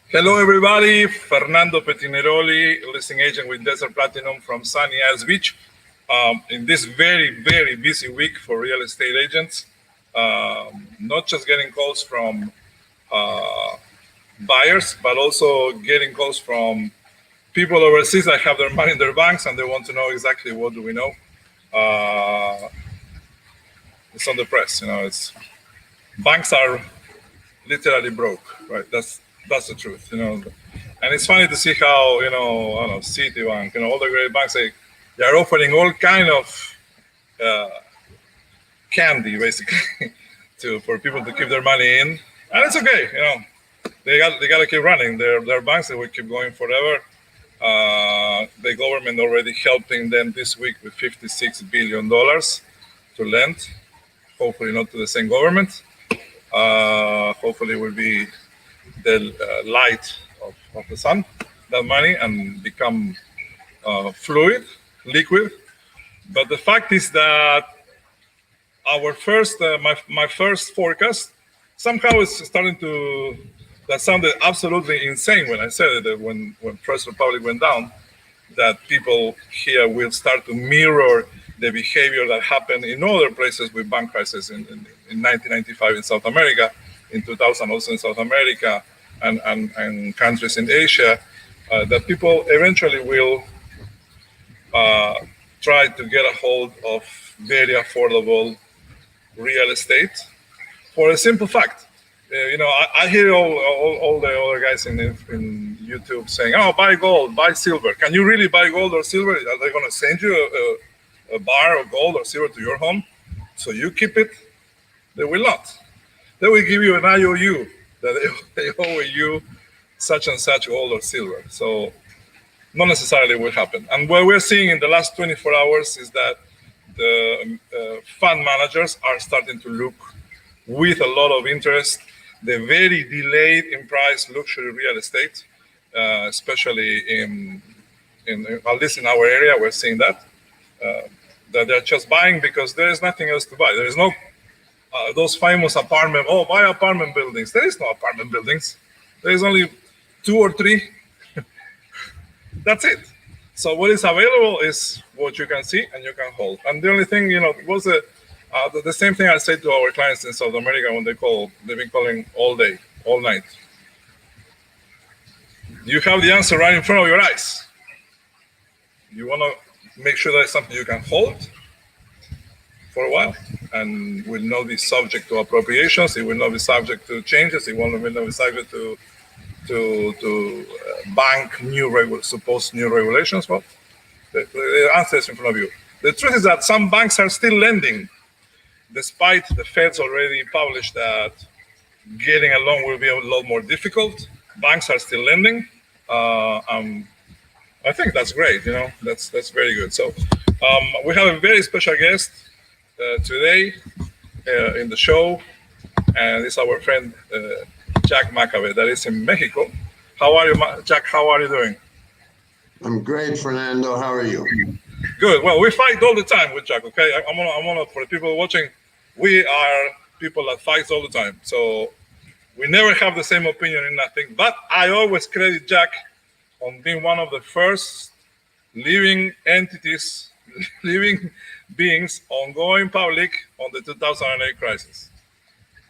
Hello, everybody. Fernando Petineroli, listing agent with Desert Platinum from Sunny Isles Beach. In this very, very busy week for real estate agents, not just getting calls from buyers, but also getting calls from people overseas that have their money in their banks and they want to know exactly what do we know. It's on the press, it's banks are literally broke, right? That's the truth, And it's funny to see how, I don't know, Citibank, all the great banks, they are offering all kind of candy, basically, for people to keep their money in, and it's okay, They got to keep running. Their banks, they will keep going forever. The government already helping them this week with $56 billion to lend. Hopefully not to the same government. Hopefully it will be the light of the sun, that money, and become fluid, liquid. But the fact is that our first, my first forecast somehow is starting to, that sounded absolutely insane when I said it, that when First Republic went down, that people here will start to mirror the behavior that happened in other places with bank crisis in 1995 in South America, in 2000 also in South America, and countries in Asia, that people eventually will try to get a hold of very affordable real estate for a simple fact. I hear all the other guys in YouTube saying, "Oh, buy gold, buy silver." Can you really buy gold or silver? Are they going to send you a bar of gold or silver to your home so you keep it? They will not. They will give you an IOU that they owe you such and such gold or silver. So not necessarily will happen. And what we're seeing in the last 24 hours is that the fund managers are starting to look with a lot of interest the very delayed in price luxury real estate, especially in at least in our area, we're seeing that they're just buying because there is nothing else to buy. There is no those famous buy apartment buildings. There is no apartment buildings. There is only 2 or 3. That's it. So what is available is what you can see and you can hold. And the only thing, was the same thing I say to our clients in South America when they've been calling all day, all night. You have the answer right in front of your eyes. You want to make sure that it's something you can hold for a while and will not be subject to appropriations. It will not be subject to changes. It will not be subject to bank supposed new regulations. Well, the answer is in front of you. The truth is that some banks are still lending, despite the Feds already published that getting a loan will be a lot more difficult. Banks are still lending. I think that's great. That's very good. So we have a very special guest today in the show, and it's our friend Jack McCabe that is in Mexico. How are you, Jack? How are you doing? I'm great, Fernando. How are you? Good. Well, we fight all the time with Jack. Okay, I'm gonna for the people watching, we are people that fight all the time. So we never have the same opinion in nothing. But I always credit Jack on being one of the first living entities, living beings on going public on the 2008 crisis.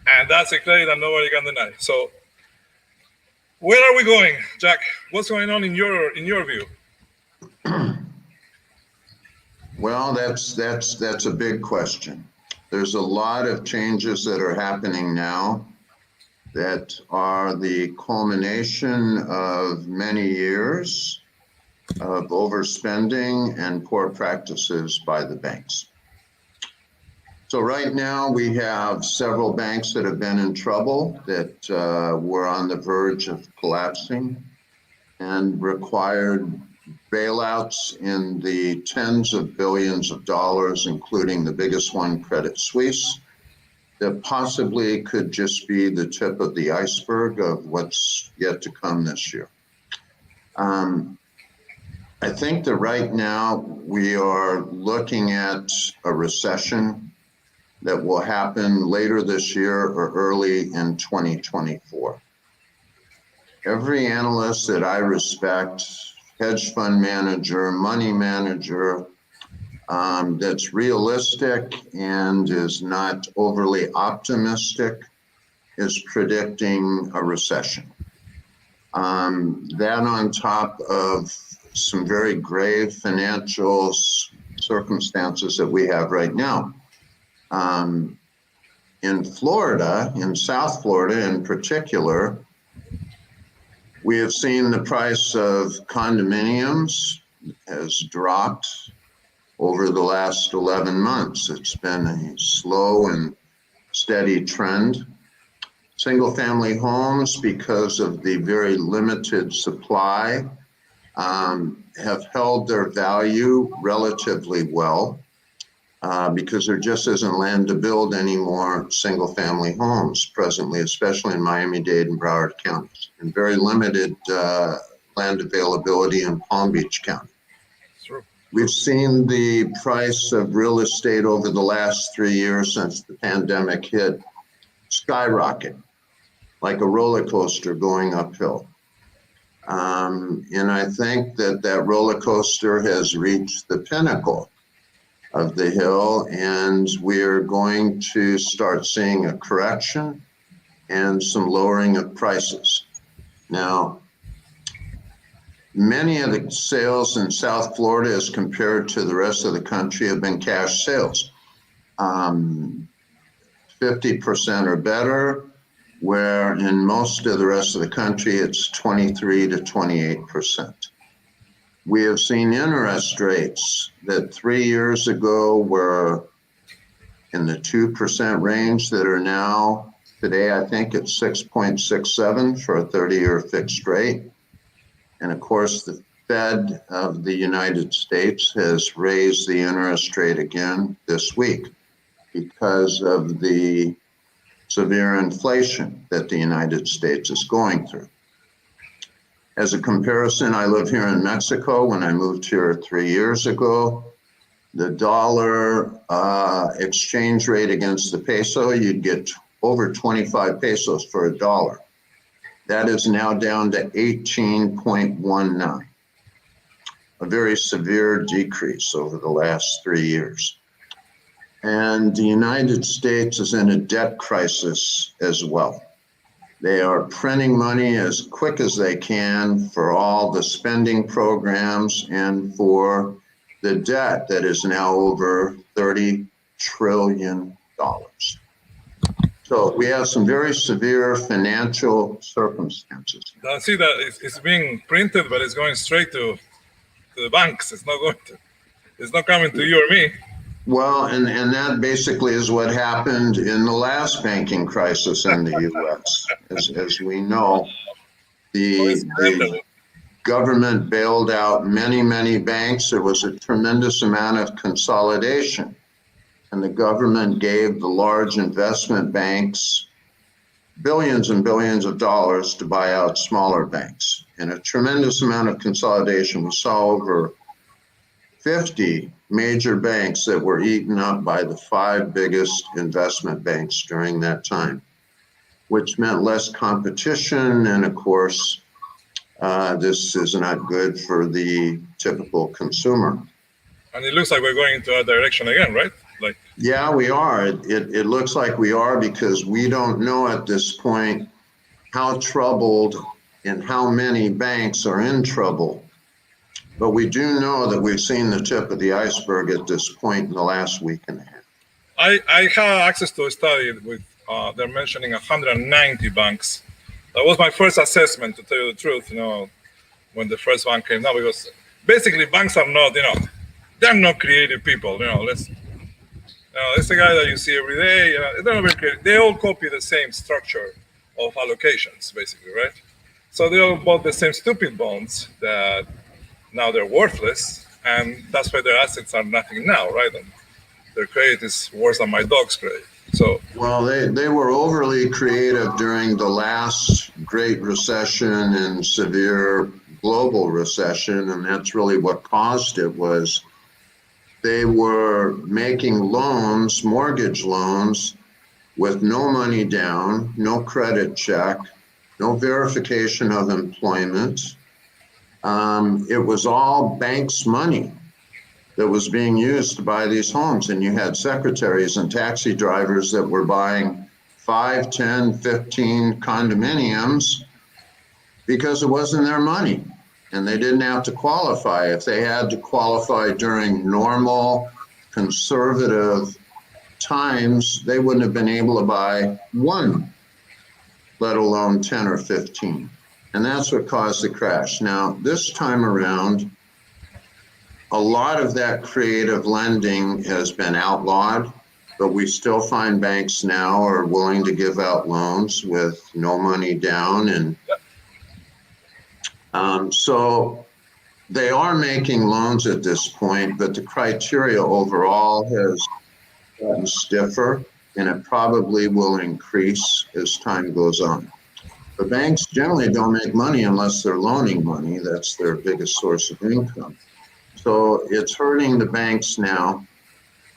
And that's a credit that nobody can deny. So where are we going, Jack? What's going on in your view? Well, that's a big question. There's a lot of changes that are happening now that are the culmination of many years of overspending and poor practices by the banks. So right now we have several banks that have been in trouble that were on the verge of collapsing and required bailouts in the tens of billions of dollars, including the biggest one, Credit Suisse, that possibly could just be the tip of the iceberg of what's yet to come this year. I think that right now we are looking at a recession that will happen later this year or early in 2024. every analyst that I respect, hedge fund manager, money manager, that's realistic and is not overly optimistic, is predicting a recession. That on top of some very grave financial circumstances that we have right now. In Florida, in South Florida in particular, we have seen the price of condominiums has dropped over the last 11 months. It's been a slow and steady trend. Single-family homes, because of the very limited supply, have held their value relatively well because there just isn't land to build any more single-family homes presently, especially in Miami-Dade and Broward counties, and very limited land availability in Palm Beach County. True. We've seen the price of real estate over the last 3 years since the pandemic hit skyrocket, like a roller coaster going uphill. And I think that roller coaster has reached the pinnacle of the hill, and we're going to start seeing a correction and some lowering of prices. Now, many of the sales in South Florida as compared to the rest of the country have been cash sales. 50% or better, where in most of the rest of the country, it's 23 to 28%. We have seen interest rates that 3 years ago were in the 2% range that are now, today, I think it's 6.67 for a 30-year fixed rate. And of course, the Fed of the United States has raised the interest rate again this week because of the severe inflation that the United States is going through. As a comparison, I live here in Mexico. When I moved here 3 years ago, the dollar exchange rate against the peso, you'd get over 25 pesos for a dollar. That is now down to 18.19, a very severe decrease over the last 3 years. And the United States is in a debt crisis as well. They are printing money as quick as they can for all the spending programs and for the debt that is now over $30 trillion. So we have some very severe financial circumstances. I see that it's being printed, but it's going straight to the banks. It's not coming to you or me. Well, and that basically is what happened in the last banking crisis in the U.S. As we know, the government bailed out many, many banks. There was a tremendous amount of consolidation, and the government gave the large investment banks billions and billions of dollars to buy out smaller banks. And a tremendous amount of consolidation. We saw over 50 major banks that were eaten up by the 5 biggest investment banks during that time, which meant less competition. And of course, this is not good for the typical consumer. And it looks like we're going into that direction again, right? Yeah, we are. It looks like we are, because we don't know at this point how troubled and how many banks are in trouble. But we do know that we've seen the tip of the iceberg at this point in the last week and a half. I have access to a study with, they're mentioning 190 banks. That was my first assessment, to tell you the truth, when the first one came out, because basically banks are not, they're not creative people, it's the guy that you see every day, they're not very creative. They all copy the same structure of allocations, basically, right? So they all bought the same stupid bonds that now they're worthless, and that's why their assets are nothing now, right? And their credit is worse than my dog's credit. So, well, they were overly creative during the last Great Recession and severe global recession, and that's really what caused it. Was they were making loans, mortgage loans, with no money down, no credit check, no verification of employment. It was all banks' money that was being used to buy these homes. And you had secretaries and taxi drivers that were buying 5, 10, 15 condominiums because it wasn't their money. And they didn't have to qualify. If they had to qualify during normal, conservative times, they wouldn't have been able to buy one, let alone 10 or 15. And that's what caused the crash. Now, this time around, a lot of that creative lending has been outlawed, but we still find banks now are willing to give out loans with no money down. And so they are making loans at this point, but the criteria overall has gotten stiffer, and it probably will increase as time goes on. The banks generally don't make money unless they're loaning money. That's their biggest source of income. So it's hurting the banks now.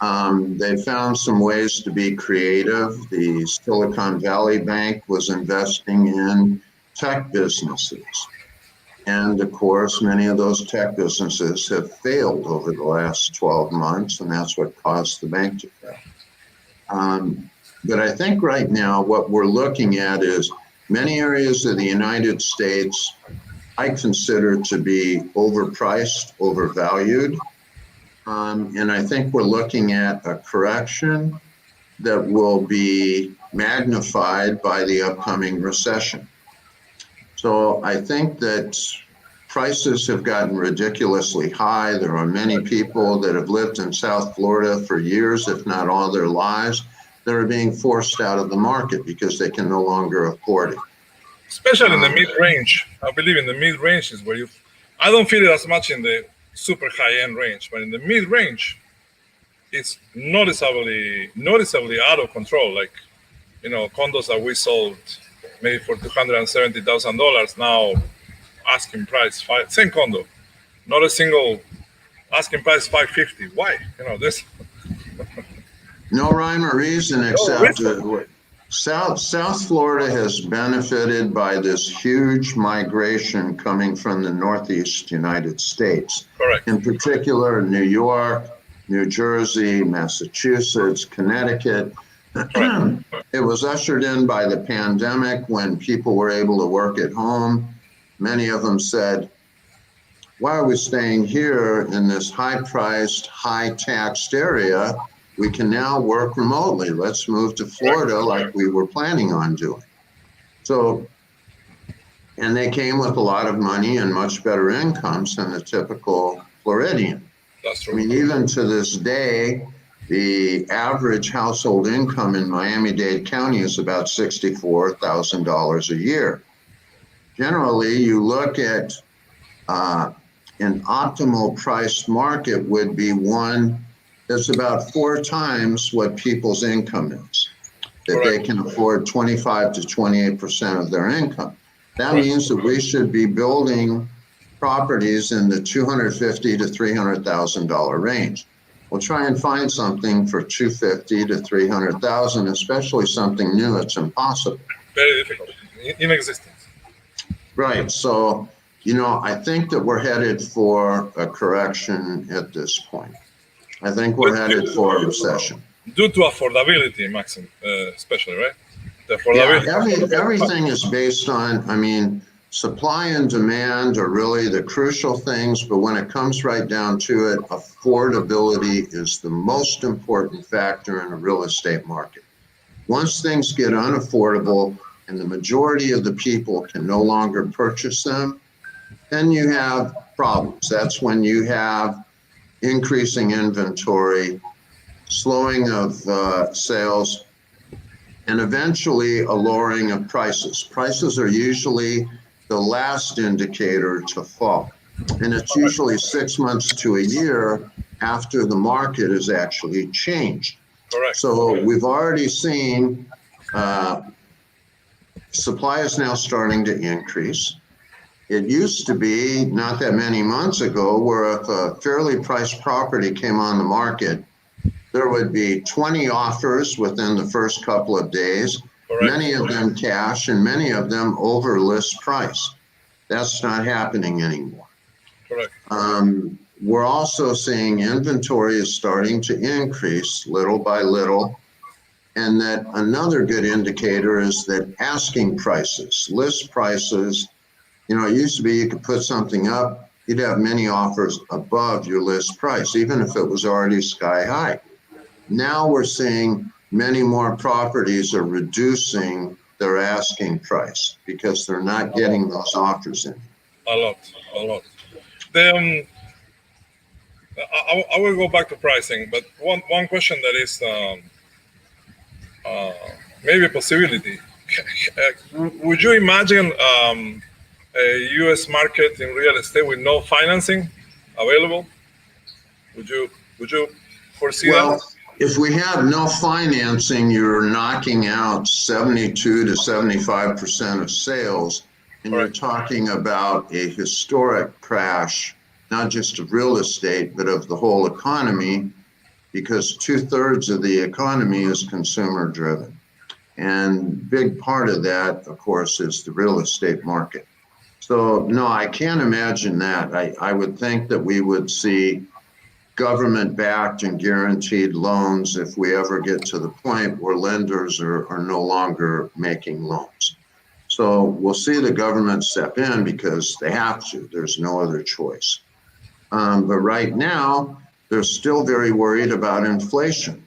They found some ways to be creative. The Silicon Valley Bank was investing in tech businesses. And of course, many of those tech businesses have failed over the last 12 months, and that's what caused the bank to fail. But I think right now what we're looking at is many areas of the United States I consider to be overpriced, overvalued. And I think we're looking at a correction that will be magnified by the upcoming recession. So I think that prices have gotten ridiculously high. There are many people that have lived in South Florida for years, if not all their lives, that are being forced out of the market because they can no longer afford it. Especially in the mid-range. I believe in the mid-range is where I don't feel it as much in the super high-end range, but in the mid-range, it's noticeably out of control. Like, condos that we sold maybe for $270,000 now asking price same condo, not a single asking price $550. Why? This. No rhyme or reason except South Florida has benefited by this huge migration coming from the Northeast United States. Correct. In particular, New York, New Jersey, Massachusetts, Connecticut. It was ushered in by the pandemic when people were able to work at home. Many of them said, why are we staying here in this high-priced, high-taxed area? We can now work remotely. Let's move to Florida like we were planning on doing. So, and they came with a lot of money and much better incomes than the typical Floridian. That's true. I mean, even to this day, the average household income in Miami-Dade County is about $64,000 a year. Generally, you look at an optimal priced market would be one that's about 4 times what people's income is, that they can afford 25 to 28% of their income. That means that we should be building properties in the $250,000 to $300,000 range. We'll try and find something for $250,000 to $300,000, especially something new. It's impossible. Very difficult, inexistent. Right. So, I think that we're headed for a correction at this point. I think we're headed for a recession. Due to affordability, Maxim, especially, right? The affordability. Yeah, everything is based on, supply and demand are really the crucial things, but when it comes right down to it, affordability is the most important factor in a real estate market. Once things get unaffordable and the majority of the people can no longer purchase them, then you have problems. That's when you have increasing inventory, slowing of sales, and eventually a lowering of prices. Prices are usually the last indicator to fall. And it's usually 6 months to a year after the market has actually changed. Correct. So we've already seen supply is now starting to increase. It used to be not that many months ago where if a fairly priced property came on the market, there would be 20 offers within the first couple of days, Correct. Many of them cash and many of them over list price. That's not happening anymore. Correct. We're also seeing inventory is starting to increase little by little. And that another good indicator is that asking prices, list prices, you know, it used to be you could put something up, you'd have many offers above your list price, even if it was already sky high. Now we're seeing many more properties are reducing their asking price because they're not getting those offers in. A lot. Then I will go back to pricing, but one question that is maybe a possibility. Would you imagine a U.S. market in real estate with no financing available? Would you foresee Well, that? if we have no financing, you're knocking out 72 to 75% of sales, and you're talking about a historic crash, not just of real estate, but of the whole economy, because 2/3 of the economy is consumer driven. And big part of that, of course, is the real estate market. So no, I can't imagine that. I would think that we would see government-backed and guaranteed loans if we ever get to the point where lenders are no longer making loans. So we'll see the government step in because they have to. There's no other choice. But right now, they're still very worried about inflation.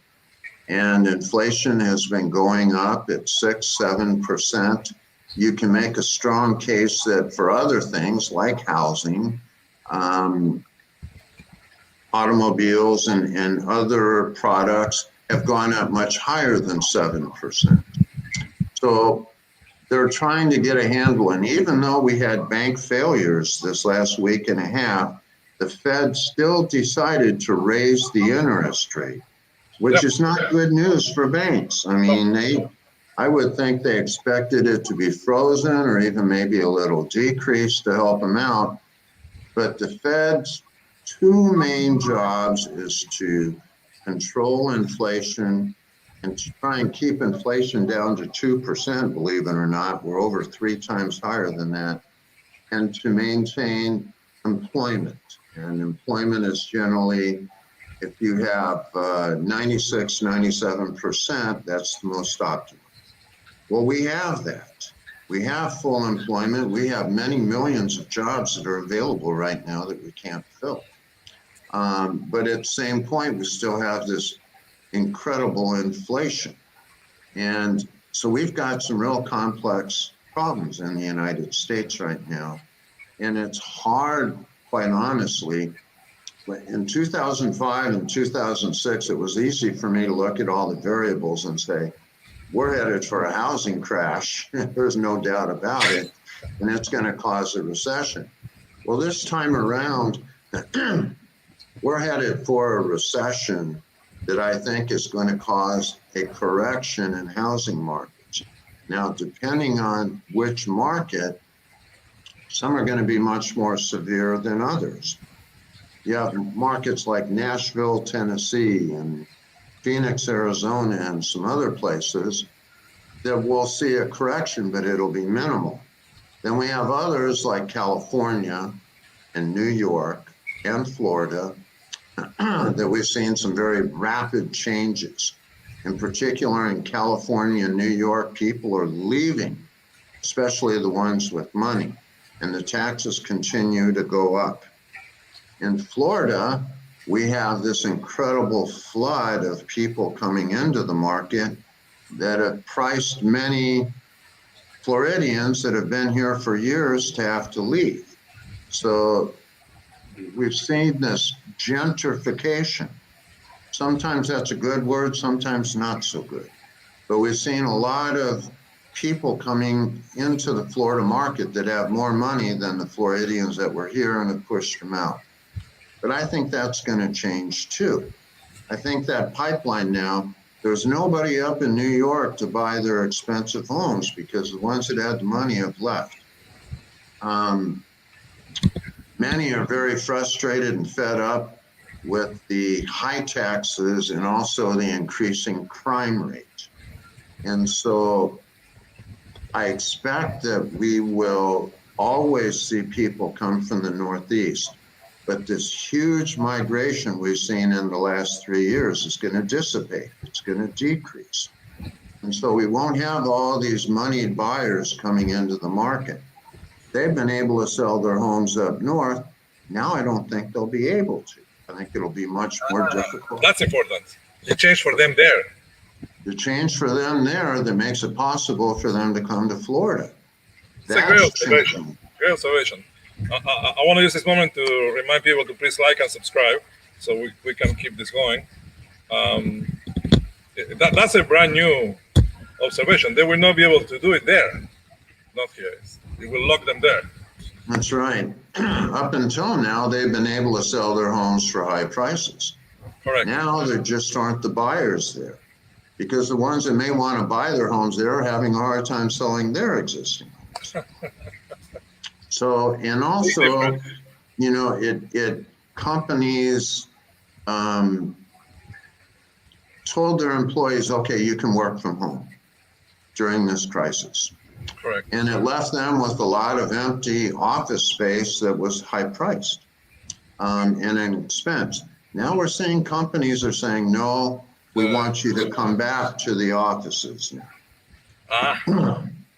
And inflation has been going up at 6-7%. You can make a strong case that for other things like housing, automobiles and other products have gone up much higher than 7%. So they're trying to get a handle. And even though we had bank failures this last week and a half, the Fed still decided to raise the interest rate, which is not good news for banks. I mean, I would think they expected it to be frozen or even maybe a little decreased to help them out. But the Fed's two main jobs is to control inflation and to try and keep inflation down to 2%, believe it or not. We're over 3 times higher than that. And to maintain employment. And employment is generally, if you have 96, 97%, that's the most optimal. Well, we have that. We have full employment. We have many millions of jobs that are available right now that we can't fill. But at the same point, we still have this incredible inflation. And so we've got some real complex problems in the United States right now. And it's hard, quite honestly. In 2005 and 2006, it was easy for me to look at all the variables and say, we're headed for a housing crash. There's no doubt about it. And it's going to cause a recession. Well, this time around, we're headed for a recession that I think is going to cause a correction in housing markets. Now, depending on which market, some are going to be much more severe than others. You have markets like Nashville, Tennessee, and Phoenix, Arizona, and some other places that will see a correction, but it'll be minimal. Then we have others like California and New York and Florida that we've seen some very rapid changes. In particular, in California and New York, people are leaving, especially the ones with money, and the taxes continue to go up. In Florida, we have this incredible flood of people coming into the market that have priced many Floridians that have been here for years to have to leave. So we've seen this gentrification. Sometimes that's a good word, sometimes not so good. But we've seen a lot of people coming into the Florida market that have more money than the Floridians that were here and have pushed them out. But I think that's going to change too. I think that pipeline now, there's nobody up in New York to buy their expensive homes because the ones that had the money have left. Many are very frustrated and fed up with the high taxes and also the increasing crime rate. And so I expect that we will always see people come from the Northeast, but this huge migration we've seen in the last 3 years is going to dissipate. It's going to decrease. And so we won't have all these moneyed buyers coming into the market. They've been able to sell their homes up north. Now I don't think they'll be able to. I think it'll be much more difficult. That's important. You change for them there. The change for them there that makes it possible for them to come to Florida. It's a great observation. Great observation. I want to use this moment to remind people to please like and subscribe so we can keep this going. That's a brand new observation. They will not be able to do it there, not here. It will lock them there. That's right. Up until now, they've been able to sell their homes for high prices. Correct. Now there just aren't the buyers there, because the ones that may want to buy their homes there are having a hard time selling their existing homes. So, and also, you know, companies told their employees, okay, you can work from home during this crisis. Correct. And it left them with a lot of empty office space that was high priced and an expense. Now we're seeing companies are saying, no, we want you to come back to the offices now.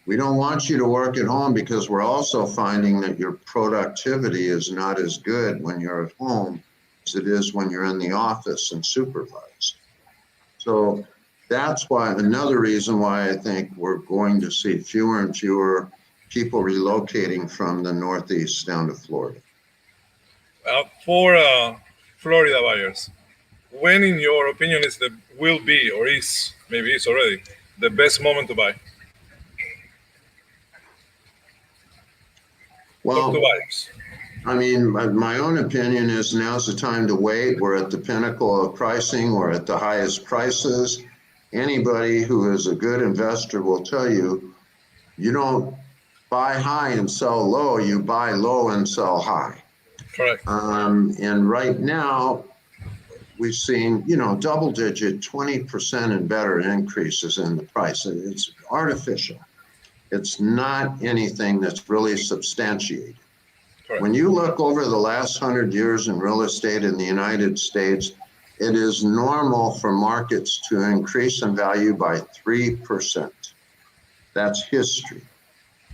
We don't want you to work at home because we're also finding that your productivity is not as good when you're at home as it is when you're in the office and supervised. So that's why, another reason why I think we're going to see fewer and fewer people relocating from the Northeast down to Florida. For Florida buyers, when, in your opinion, will be, or is, maybe is already, the best moment to buy? Well, Talk to buyers. I mean, my own opinion is now's the time to wait. We're at the pinnacle of pricing. We're at the highest prices. Anybody who is a good investor will tell you, you don't buy high and sell low, you buy low and sell high. Correct. And right now, we've seen, you know, double-digit 20% and better increases in the price. It's artificial. It's not anything that's really substantiated. Correct. When you look over the last 100 years in real estate in the United States, it is normal for markets to increase in value by 3%. That's history.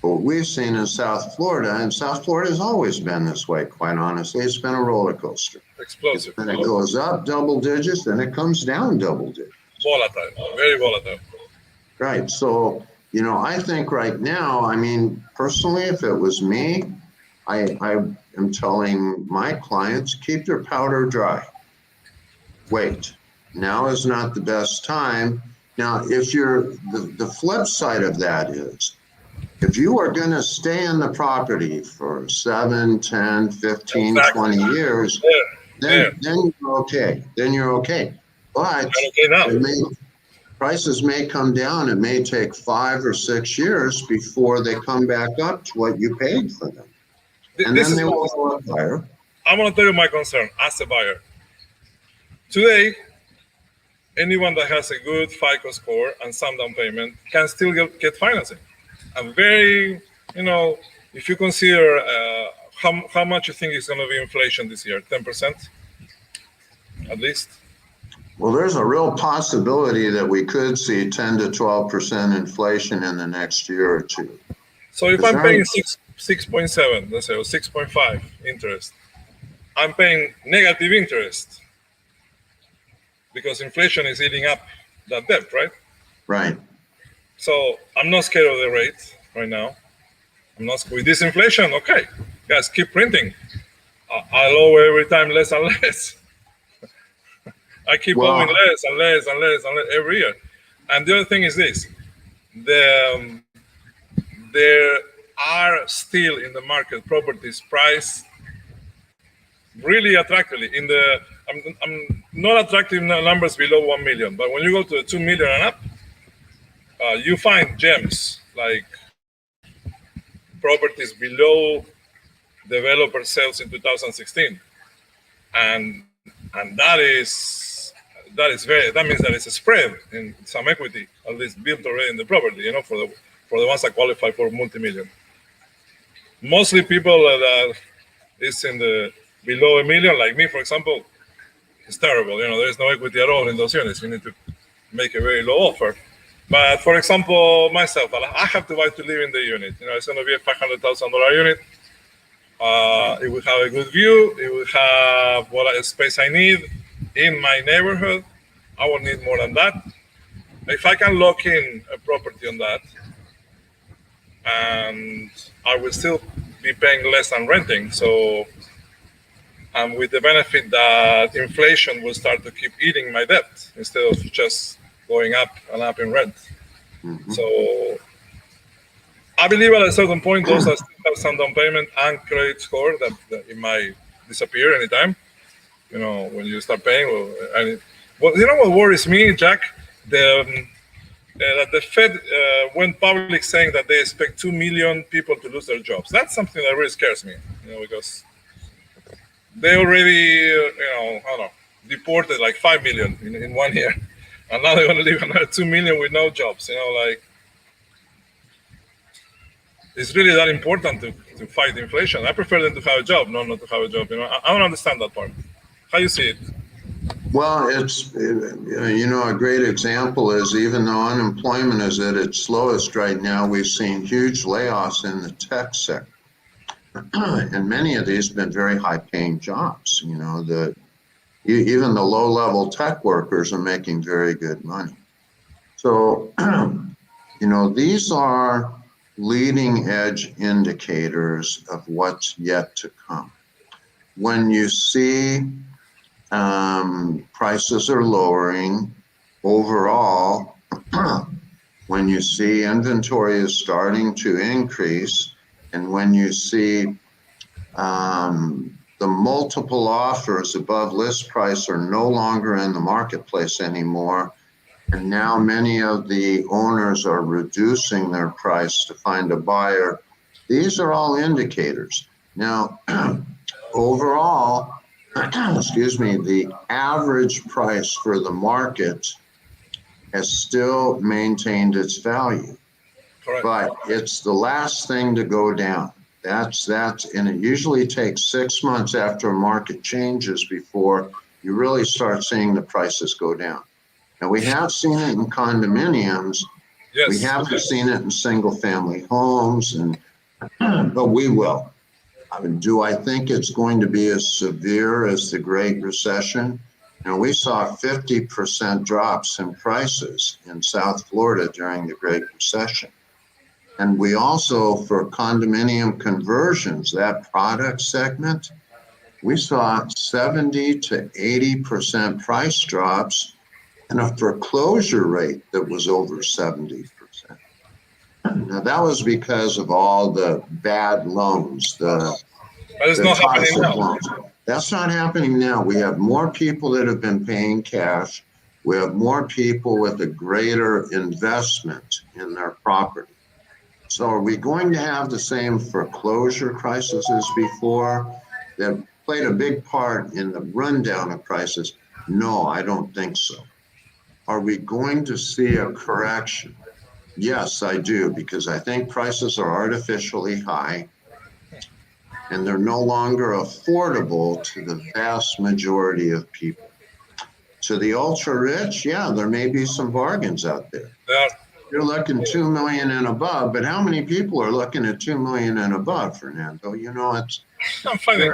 But what we've seen in South Florida, and South Florida has always been this way, quite honestly, it's been a roller coaster. Explosive. And it goes up double digits, then it comes down double digits. Volatile, very volatile. Right, so, you know, I think right now, I mean, personally, if it was me, I am telling my clients, keep your powder dry. Wait, now is not the best time. Now, if you're, the flip side of that is, if you are going to stay in the property for 7, 10, 15, exactly. 20 years, then you're okay. Then you're okay. But prices may come down. It may take 5 or 6 years before they come back up to what you paid for them. And then they will go up higher. I'm going to tell you my concern as a buyer. Today, anyone that has a good FICO score and some down payment can still get financing. I'm very, you know, if you consider how much you think is going to be inflation this year, 10% at least? Well, there's a real possibility that we could see 10 to 12% inflation in the next year or two. So if I'm paying 6.7, let's say, or 6.5 interest, I'm paying negative interest because inflation is eating up that debt, right? Right. So I'm not scared of the rate right now. I'm not with this inflation. Okay, guys, keep printing. I lower every time less and less. I keep going less and less and less and less every year. And the other thing is this: there are still in the market properties priced really attractively. I'm not attractive numbers below 1 million, but when you go to the 2 million and up, you find gems like properties below developer sales in 2016, and that means that it's a spread in some equity, at least built already in the property, you know, for for the ones that qualify for multi-million. Mostly people that is in the below a million, like me, for example, it's terrible. There's no equity at all in those units. You need to make a very low offer. But for example, myself, I have to buy to live in the unit. It's going to be a $500,000 unit. It will have a good view. It will have what space I need in my neighborhood. I won't need more than that. If I can lock in a property on that, and I will still be paying less than renting. So, and with the benefit that inflation will start to keep eating my debt instead of just going up and up in rent. Mhm. So I believe at a certain point, those that still have some down payment and credit score that it might disappear anytime. When you start paying. Well, what worries me, Jack? That the Fed went public saying that they expect 2 million people to lose their jobs. That's something that really scares me, because they already, I don't know, deported like 5 million in 1 year. And now they're going to leave another 2 million with no jobs. It's really that important to fight inflation. I prefer them to have a job, not to have a job. I don't understand that part. How you see it? Well, it's, a great example is even though unemployment is at its lowest right now, we've seen huge layoffs in the tech sector. And many of these have been very high paying jobs. Even the low level tech workers are making very good money. So, these are leading edge indicators of what's yet to come. When you see prices are lowering overall, when you see inventory is starting to increase, and when you see the multiple offers above list price are no longer in the marketplace anymore, and now many of the owners are reducing their price to find a buyer, these are all indicators. Now, overall, excuse me, the average price for the market has still maintained its value. Correct. But it's the last thing to go down. And it usually takes 6 months after a market changes before you really start seeing the prices go down. Now, we have seen it in condominiums. Yes. We haven't seen it in single family homes, but we will. Do I think it's going to be as severe as the Great Recession? We saw 50% drops in prices in South Florida during the Great Recession. And we also, for condominium conversions, that product segment, we saw 70 to 80% price drops and a foreclosure rate that was over 70%. Now, that was because of all the bad loans, But it's not happening now. loans. That's not happening now. We have more people that have been paying cash. We have more people with a greater investment in their property. So are we going to have the same foreclosure crisis as before that played a big part in the rundown of prices? No, I don't think so. Are we going to see a correction? Yes, I do, because I think prices are artificially high and they're no longer affordable to the vast majority of people. To the ultra rich, yeah, there may be some bargains out there. Yeah. You're looking 2 million and above, but how many people are looking at 2 million and above, Fernando? It's I'm finding.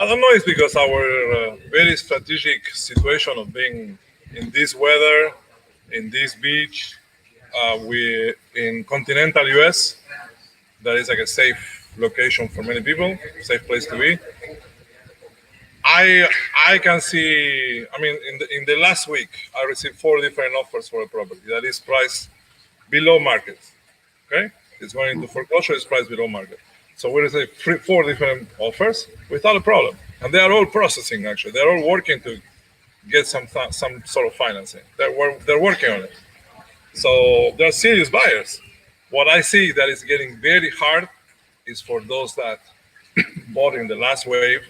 I don't know. It's because our very strategic situation of being in this weather, in this beach, we in continental US. That is like a safe location for many people, safe place to be. I can see. I mean, in the last week, I received 4 different offers for a property that is priced below market. Okay, it's going into foreclosure. It's priced below market. So we received 4 different offers without a problem, and they are all processing. Actually, they're all working to get some sort of financing. They're working on it. So they're serious buyers. What I see that is getting very hard is for those that bought in the last wave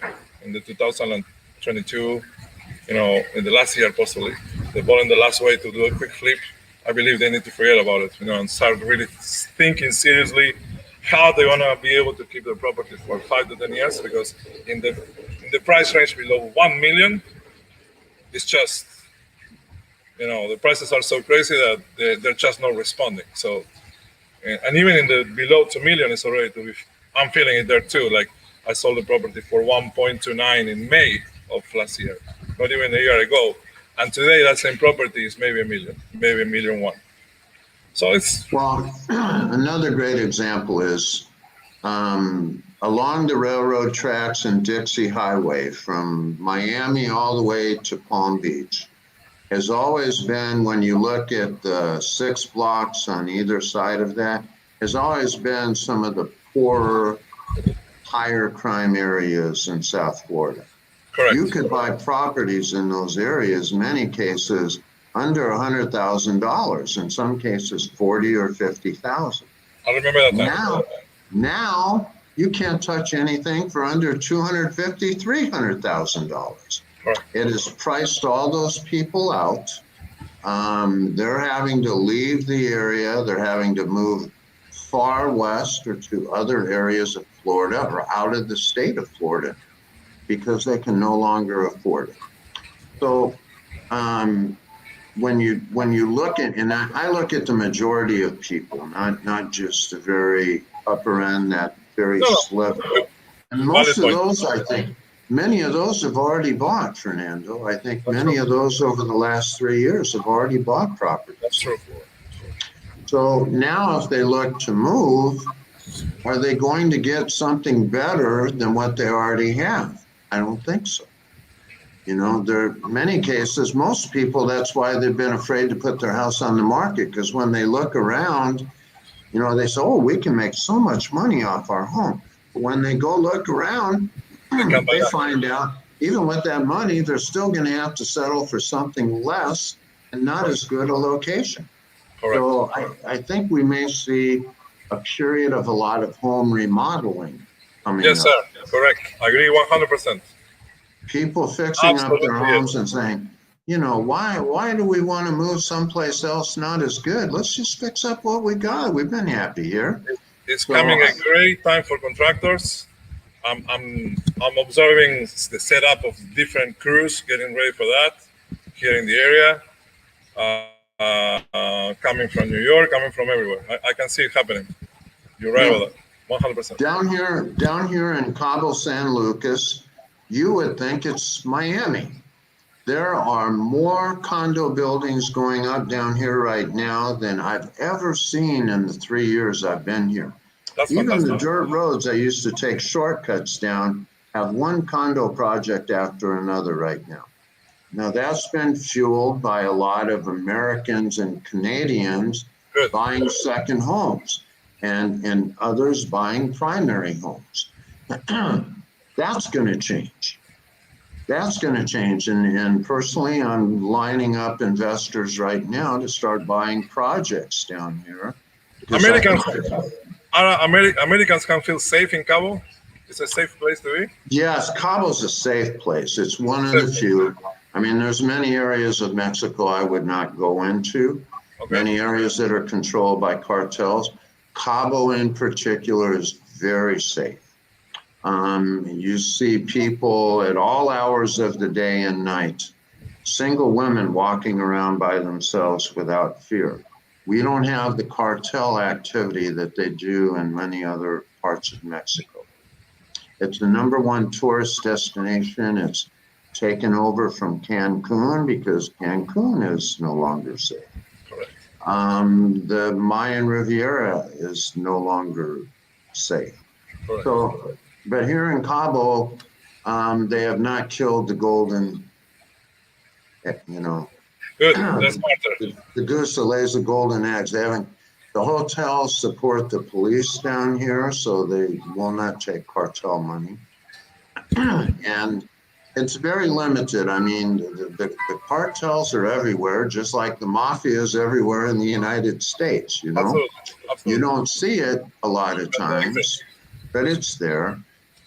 in the 2022, in the last year possibly. They bought in the last wave to do a quick flip I believe they need to forget about it, and start really thinking seriously how they want to be able to keep their property for 5 to 10 years. Because in the price range below 1 million, it's just the prices are so crazy that they're just not responding. So, and even in the below 2 million, it's already to be. I'm feeling it there too. Like I sold the property for 1.29 in May of last year, not even a year ago, and today that same property is maybe a million, maybe 1.1 million. So it's Well, another great example is along the railroad tracks and Dixie Highway from Miami all the way to Palm Beach has always been, when you look at the 6 blocks on either side of that, has always been some of the poorer, higher crime areas in South Florida. correct. You could buy properties in those areas, many cases under $100,000, in some cases 40 or 50,000. I remember that time. Now you can't touch anything for under $250,000, $300,000. Correct. It has priced all those people out. They're having to leave the area. They're having to move far west or to other areas of Florida or out of the state of Florida because they can no longer afford it. So when you look at, and I look at the majority of people, not just the very upper end, that very sliver. And most of those, I think, many of those have already bought, Fernando. I think many of those over the last 3 years have already bought property. That's true. So now if they look to move, are they going to get something better than what they already have? I don't think so. There are many cases, most people, that's why they've been afraid to put their house on the market, because when they look around, they say, oh, we can make so much money off our home. But when they go look around, they find out, even with that money, they're still going to have to settle for something less and not as good a location. Correct. So I think we may see a period of a lot of home remodeling coming Yes, up. sir. Correct. I agree 100%. People fixing up their homes and saying, why do we want to move someplace else not as good? Let's just fix up what we got. We've been happy here. It's coming a great time for contractors. I'm observing the setup of different crews getting ready for that here in the area. Coming from New York, coming from everywhere. I can see it happening. You're right about that, 100%. Down here in Cabo San Lucas, you would think it's Miami. There are more condo buildings going up down here right now than I've ever seen in the 3 years I've been here. That's Even fantastic. the dirt roads I used to take shortcuts down have one condo project after another right now. Now that's been fueled by a lot of Americans and Canadians buying second homes and others buying primary homes. That's going to change. That's going to change. And personally, I'm lining up investors right now to start buying projects down here. Americans can feel safe in Cabo. It's a safe place to be. Yes, Cabo's a safe place. It's one of the few. I mean, there's many areas of Mexico I would not go into. Okay. Many areas that are controlled by cartels. Cabo in particular is very safe. You see people at all hours of the day and night, single women walking around by themselves without fear. We don't have the cartel activity that they do in many other parts of Mexico. It's the #1 tourist destination. It's taken over from Cancun because Cancun is no longer safe. The Mayan Riviera is no longer safe. So, but here in Cabo, they have not killed the golden, Good. That's better. The goose that lays the golden eggs. They haven't. The hotels support the police down here, so they will not take cartel money. And it's very limited. I mean, the cartels are everywhere, just like the mafia is everywhere in the United States, Absolutely. You don't see it a lot of times, but it's there.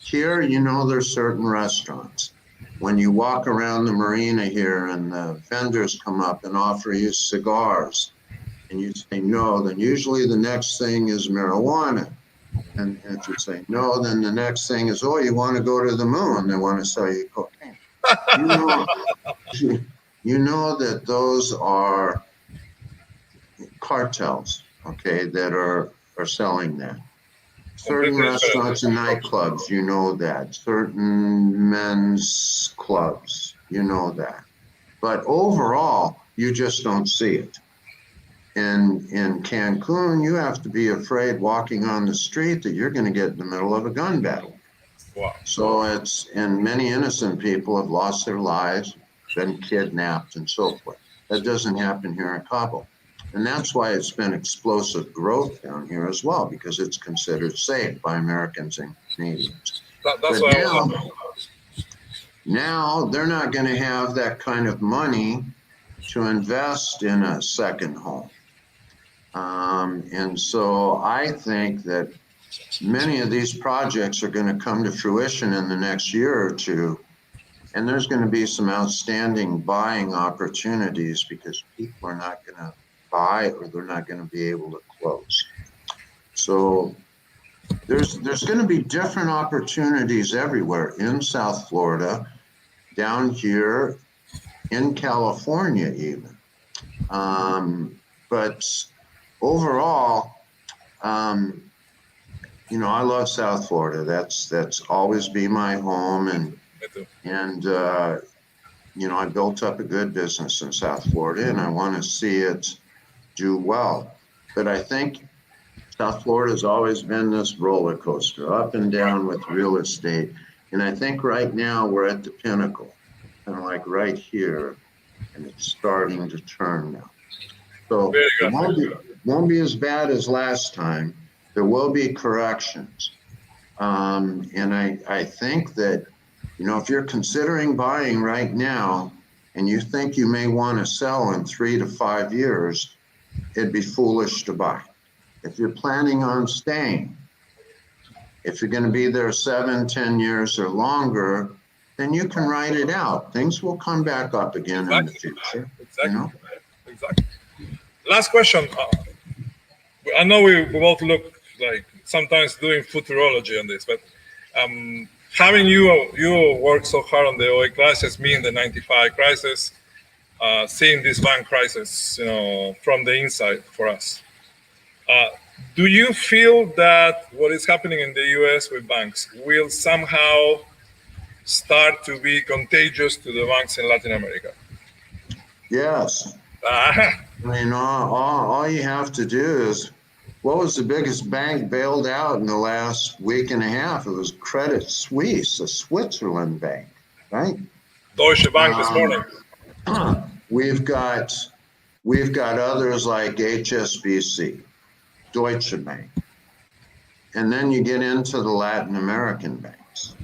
Here, there's certain restaurants. When you walk around the marina here and the vendors come up and offer you cigars, and you say no, then usually the next thing is marijuana. And if you say no, then the next thing is, oh, you want to go to the moon. They want to sell you cocaine. You know, you know that those are cartels, okay, that are selling that. Certain Completely different. restaurants and nightclubs, you know that. Certain men's clubs, you know that. But overall, you just don't see it. In Cancun, you have to be afraid walking on the street that you're going to get in the middle of a gun battle. Wow. So and many innocent people have lost their lives, been kidnapped, and so forth. That doesn't happen here in Cabo. And that's why it's been explosive growth down here as well, because it's considered safe by Americans and Canadians. That's But why now they're not going to have that kind of money to invest in a second home. And so I think that many of these projects are going to come to fruition in the next year or two. And there's going to be some outstanding buying opportunities because people are not going to buy or they're not going to be able to close. So there's going to be different opportunities everywhere in South Florida, down here in California even. But overall, you know, I love South Florida. That's always been my home, and you know, I built up a good business in South Florida, and I want to see it do well. But I think South Florida has always been this roller coaster, up and down with real estate. And I think right now we're at the pinnacle, kind of like right here, and it's starting to turn now. So it won't be as bad as last time. There will be corrections. And I think that, you know, if you're considering buying right now and you think you may want to sell in 3 to 5 years, it'd be foolish to buy. If you're planning on staying, if you're going to be there 7, 10 years or longer, then you can write it out. Things will come back up again in the future. Exactly. You know? Exactly. Last question. I know we both look like sometimes doing futurology on this, but having you work so hard on the oil crisis, me in the '95 crisis, seeing this bank crisis, you know, from the inside for us. Do you feel that what is happening in the U.S. with banks will somehow start to be contagious to the banks in Latin America? Yes. I mean, all you have to do is, what was the biggest bank bailed out in the last week and a half? It was Credit Suisse, a Switzerland bank, right? Deutsche Bank this morning. We've got others like HSBC, Deutsche Bank. And then you get into the Latin American banks.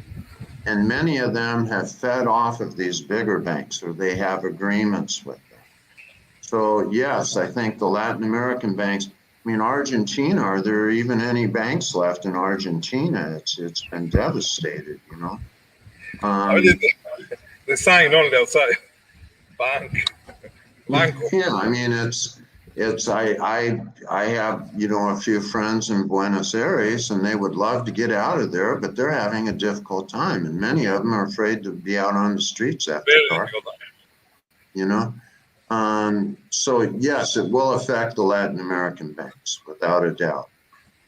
And many of them have fed off of these bigger banks, or they have agreements with them. So yes, I think the Latin American banks, I mean, Argentina, are there even any banks left in Argentina? It's been devastated, you know. The sign only outside. Bank. Yeah, I mean, I have, you know, a few friends in Buenos Aires, and they would love to get out of there, but they're having a difficult time, and many of them are afraid to be out on the streets after dark. You know, so yes, it will affect the Latin American banks without a doubt,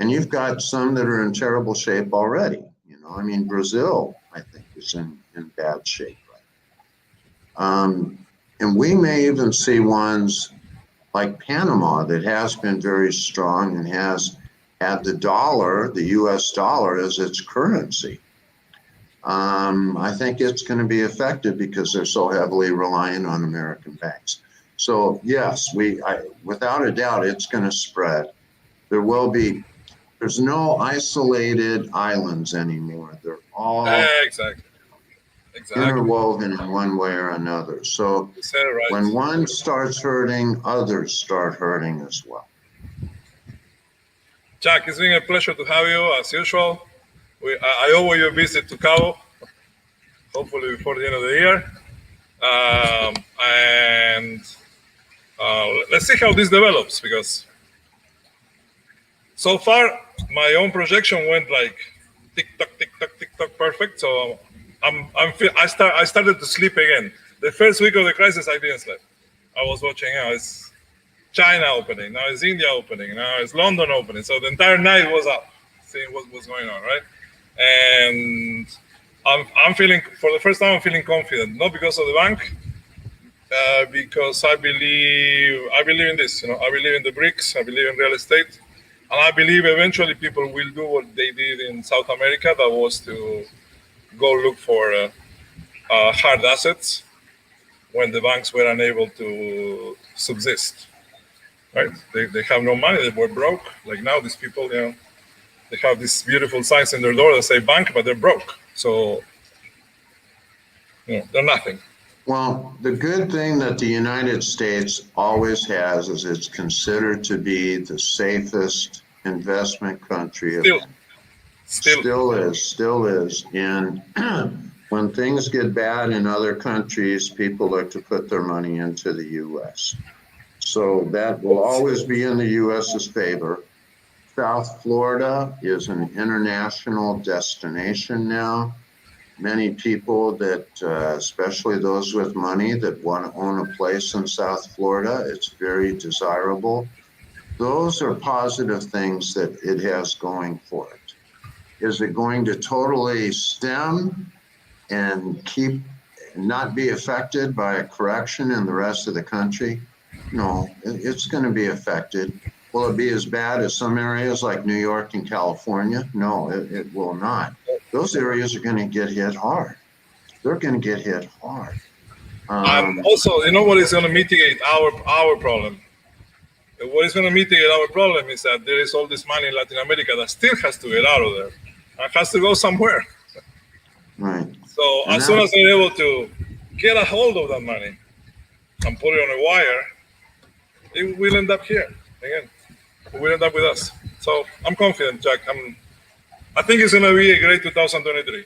and you've got some that are in terrible shape already. You know, I mean, Brazil, I think, is in bad shape right. And we may even see ones like Panama that has been very strong and has had the dollar, the US dollar, as its currency. I think it's going to be affected because they're so heavily reliant on American banks. So yes, without a doubt, it's going to spread. There's no isolated islands anymore. They're all exactly. interwoven in one way or another. So when one starts hurting, others start hurting as well. Jack, it's been a pleasure to have you as usual. I owe you a visit to Cabo, hopefully before the end of the year. And let's see how this develops, because so far my own projection went like tick tock, perfect. So I started to sleep again. The first week of the crisis, I didn't sleep. I was watching how it's China opening, now it's India opening, now it's London opening. So the entire night was up, seeing what was going on, right? And I'm feeling, for the first time, I'm feeling confident, not because of the bank, because I believe in this. You know, I believe in the BRICS, I believe in real estate, and I believe eventually people will do what they did in South America, that was to go look for hard assets when the banks were unable to subsist. Right? They have no money, they were broke. Like now, these people, you know, they have these beautiful signs in their door that say bank, but they're broke. So, you know, they're nothing. Well, the good thing that the United States always has is it's considered to be the safest investment country. Still is. And when things get bad in other countries, people look to put their money into the U.S. So that will always be in the U.S.'s favor. South Florida is an international destination now. Many people that, especially those with money that want to own a place in South Florida, it's very desirable. Those are positive things that it has going for it. Is it going to totally stem and not be affected by a correction in the rest of the country? No, it's going to be affected. Will it be as bad as some areas like New York and California? No, it will not. Those areas are going to get hit hard. They're going to get hit hard. Also, you know what is going to mitigate our problem? What is going to mitigate our problem is that there is all this money in Latin America that still has to get out of there and has to go somewhere. Right. So as soon as they're able to get a hold of that money and put it on a wire, it will end up here again. It will end up with us. So I'm confident, Jack. I think it's going to be a great 2023.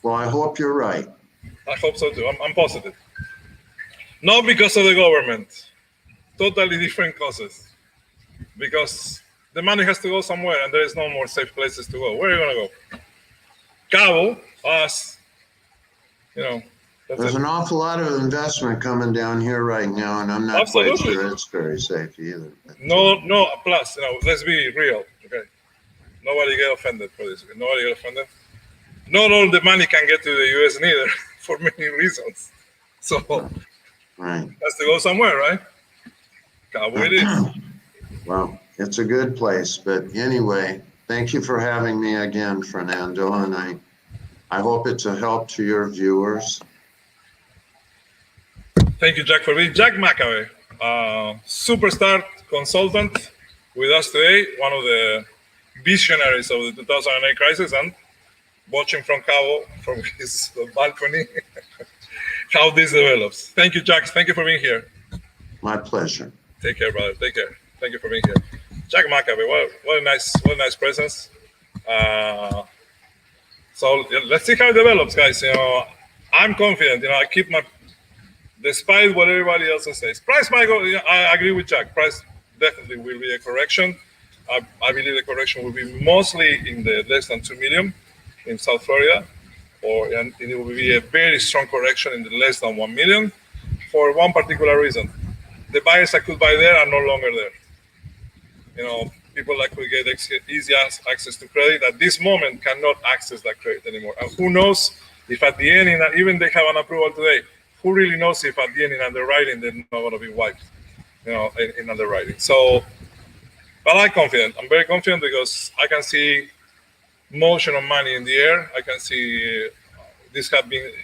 Well, I hope you're right. I hope so too. I'm positive. Not because of the government. Totally different causes. Because the money has to go somewhere and there is no more safe places to go. Where are you going to go? Cabo, us, you know. There's an awful lot of investment coming down here right now, and I'm not quite sure it's very safe either. No, plus, you know, let's be real, okay? Nobody get offended for this. Okay? Nobody get offended. Not all the money can get to the U.S. neither, for many reasons. So, right. It has to go somewhere, right? Cabo it is. Well, it's a good place, but anyway, thank you for having me again, Fernando, and I hope it's a help to your viewers. Thank you, Jack, for being Jack McCabe, superstar consultant with us today, one of the visionaries of the 2008 crisis, and watching from Cabo, from his balcony, how this develops. Thank you, Jack. Thank you for being here. My pleasure. Take care, brother. Take care. Thank you for being here. Jack McCabe, what a nice presence. So let's see how it develops, guys. You know, I'm confident. You know, I keep my, despite what everybody else says. Price might go. I agree with Jack. Price definitely will be a correction. I believe the correction will be mostly in the less than 2 million in South Florida, and it will be a very strong correction in the less than 1 million for one particular reason. The buyers that could buy there are no longer there. You know, people that could get easy access to credit at this moment cannot access that credit anymore. And who knows if at the end, even they have an approval today, who really knows if at the end in underwriting they're not going to be wiped, you know, in underwriting. So, but I'm confident. I'm very confident because I can see motion of money in the air. I can see this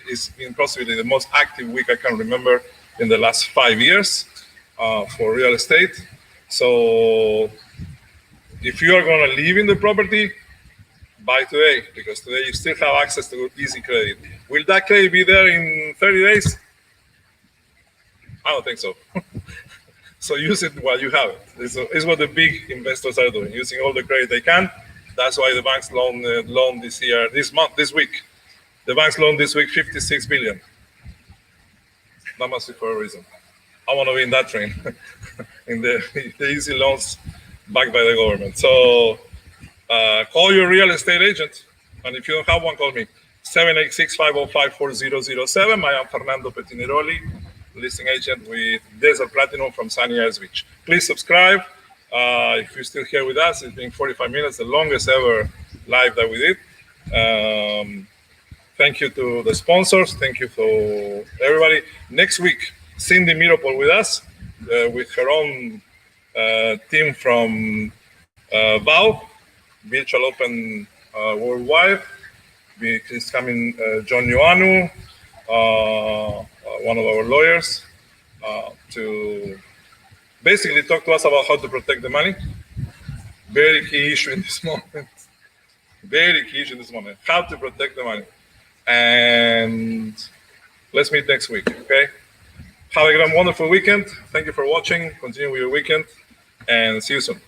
is been possibly the most active week I can remember in the last 5 years for real estate. So if you are going to live in the property, buy today, because today you still have access to easy credit. Will that credit be there in 30 days? I don't think so. So use it while you have it. It's what the big investors are doing, using all the credit they can. That's why the banks loan this week. The banks loaned this week 56 billion. That must be for a reason. I want to be in that train, in the easy loans backed by the government. So call your real estate agent. And if you don't have one, call me. 786-505-4007. I am Fernando Pettiniroli, listing agent with Desert Platinum from Sunny Isles Beach. Please subscribe. If you're still here with us, it's been 45 minutes, the longest ever live that we did. Thank you to the sponsors. Thank you to everybody. Next week, Cindy Miropol with us, with her own team from VAU, Virtual Open Worldwide. Is coming John Ioannou, one of our lawyers, to basically talk to us about how to protect the money. Very key issue in this moment. Very key issue in this moment. How to protect the money. And let's meet next week, okay? Have a wonderful weekend. Thank you for watching. Continue with your weekend, and see you soon.